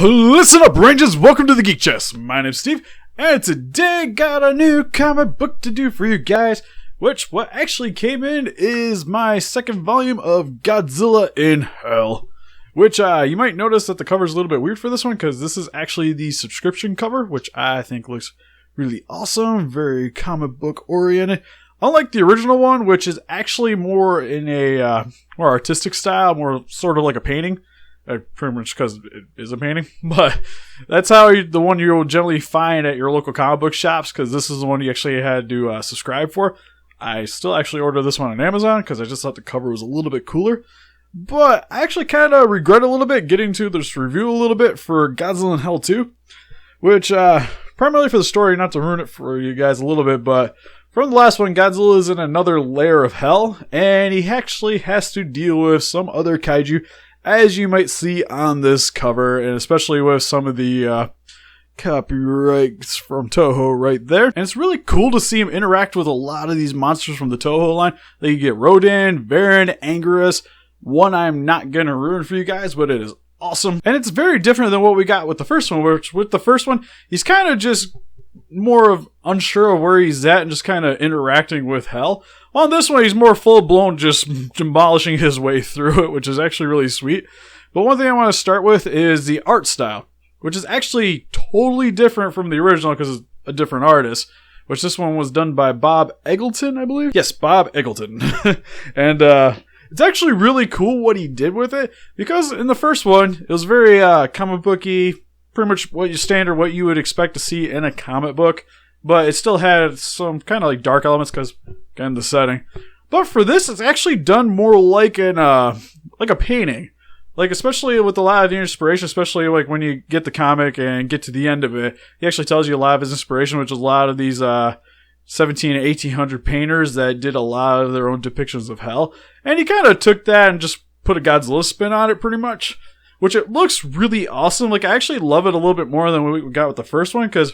Listen up, Rangers! Welcome to the Geek Chest. My name's Steve, and today got a new comic book to do for you guys, which what actually came in is my second volume of Godzilla in Hell. Which you might notice that the cover's a little bit weird for this one, because this is actually the subscription cover, which I think looks really awesome, very comic book oriented. Unlike the original one, which is actually more in a more artistic style, more sort of like a painting. Pretty much because it is a painting, but that's how the one you'll generally find at your local comic book shops, because this is the one you actually had to subscribe for. I still actually ordered this one on Amazon because I just thought the cover was a little bit cooler, but I actually kind of regret a little bit getting to this review a little bit for Godzilla in Hell 2, which primarily for the story, not to ruin it for you guys a little bit, but from the last one, Godzilla is in another layer of hell, and he actually has to deal with some other kaiju, as you might see on this cover, and especially with some of the copyrights from Toho right there. And it's really cool to see him interact with a lot of these monsters from the Toho line. Like you get Rodan, Varan, Anguirus. One I'm not going to ruin for you guys, but it is awesome. And it's very different than what we got with the first one, which with the first one, he's kind of just more of unsure of where he's at and just kind of interacting with hell. On this one, he's more full-blown just demolishing his way through it, which is actually really sweet. But one thing I want to start with is the art style, which is actually totally different from the original because it's a different artist, which this one was done by Bob Eggleton, I believe? Yes, Bob Eggleton. And it's actually really cool what he did with it, because in the first one, it was very comic booky, pretty much what you would expect to see in a comic book. But it still had some kind of like dark elements because, again, the setting. But for this, it's actually done more like a painting. Like, especially with a lot of the inspiration, especially like when you get the comic and get to the end of it, he actually tells you a lot of his inspiration, which is a lot of these 17 and 1800 painters that did a lot of their own depictions of hell. And he kind of took that and just put a Godzilla spin on it, pretty much. Which it looks really awesome. Like, I actually love it a little bit more than what we got with the first one, because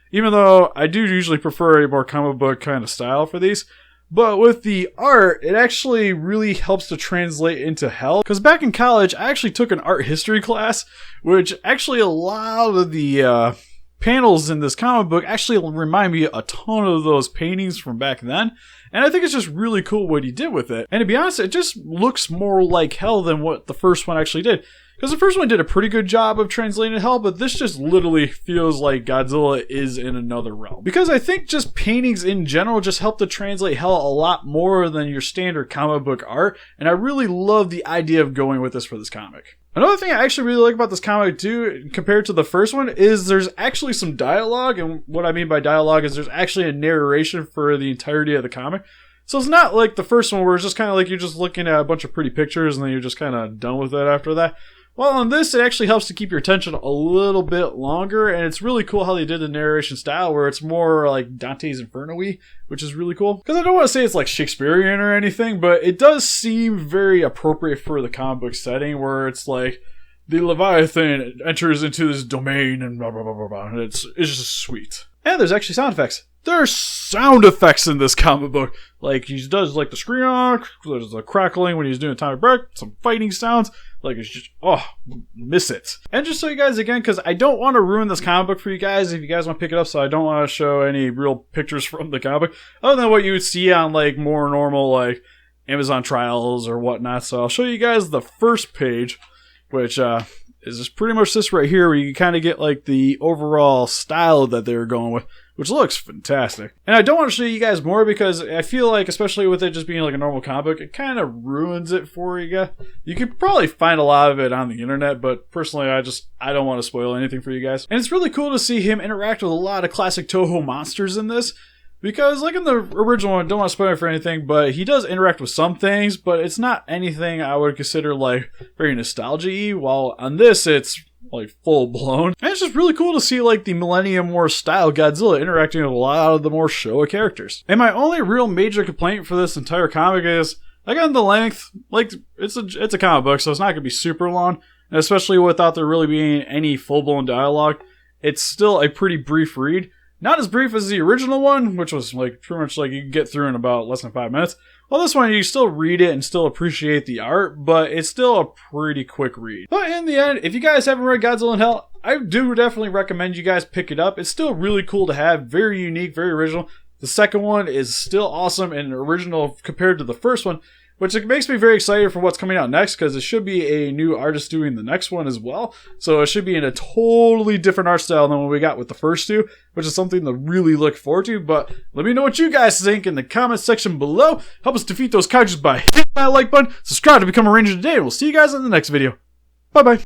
even though I do usually prefer a more comic book kind of style for these, but with the art, it actually really helps to translate into hell. Because back in college, I actually took an art history class, which actually a lot of the panels in this comic book actually remind me a ton of those paintings from back then. And I think it's just really cool what he did with it. And to be honest, it just looks more like hell than what the first one actually did. Because the first one did a pretty good job of translating hell, but this just literally feels like Godzilla is in another realm. Because I think just paintings in general just help to translate hell a lot more than your standard comic book art, and I really love the idea of going with this for this comic. Another thing I actually really like about this comic too, compared to the first one, is there's actually some dialogue, and what I mean by dialogue is there's actually a narration for the entirety of the comic. So it's not like the first one where it's just kind of like you're just looking at a bunch of pretty pictures and then you're just kind of done with it after that. Well, on this, it actually helps to keep your attention a little bit longer, and it's really cool how they did the narration style, where it's more like Dante's Inferno-y, which is really cool. Because I don't want to say it's like Shakespearean or anything, but it does seem very appropriate for the comic book setting, where it's like, the Leviathan enters into this domain, and blah, blah, blah, blah, blah. And it's just sweet. And there's actually sound effects. There's sound effects in this comic book. Like, he does like the scream, there's the crackling when he's doing a time break, some fighting sounds. Like, it's just, miss it. And just so you guys, again, because I don't want to ruin this comic book for you guys if you guys want to pick it up, so I don't want to show any real pictures from the comic book, other than what you would see on, like, more normal, like, Amazon trials or whatnot. So I'll show you guys the first page, which is just pretty much this right here, where you kind of get, like, the overall style that they were going with, which looks fantastic. And I don't want to show you guys more because I feel like, especially with it just being like a normal comic book, it kind of ruins it for you guys. You could probably find a lot of it on the internet, but personally, I don't want to spoil anything for you guys. And it's really cool to see him interact with a lot of classic Toho monsters in this, because like in the original one, I don't want to spoil it for anything, but he does interact with some things, but it's not anything I would consider like very nostalgia-y, while on this, it's like full blown. And it's just really cool to see like the Millennium War style Godzilla interacting with a lot of the more Showa characters. And my only real major complaint for this entire comic is, again, the length. Like, it's a comic book, so it's not going to be super long, and especially without there really being any full blown dialogue, it's still a pretty brief read. Not as brief as the original one, which was like pretty much like you could get through in about less than 5 minutes. Well, this one, you still read it and still appreciate the art, but it's still a pretty quick read. But in the end, if you guys haven't read Godzilla in Hell, I do definitely recommend you guys pick it up. It's still really cool to have, very unique, very original. The second one is still awesome and original compared to the first one, which it makes me very excited for what's coming out next, because it should be a new artist doing the next one as well. So it should be in a totally different art style than what we got with the first two, which is something to really look forward to. But let me know what you guys think in the comment section below. Help us defeat those couches by hitting that like button, subscribe to become a ranger today, and we'll see you guys in the next video. Bye-bye.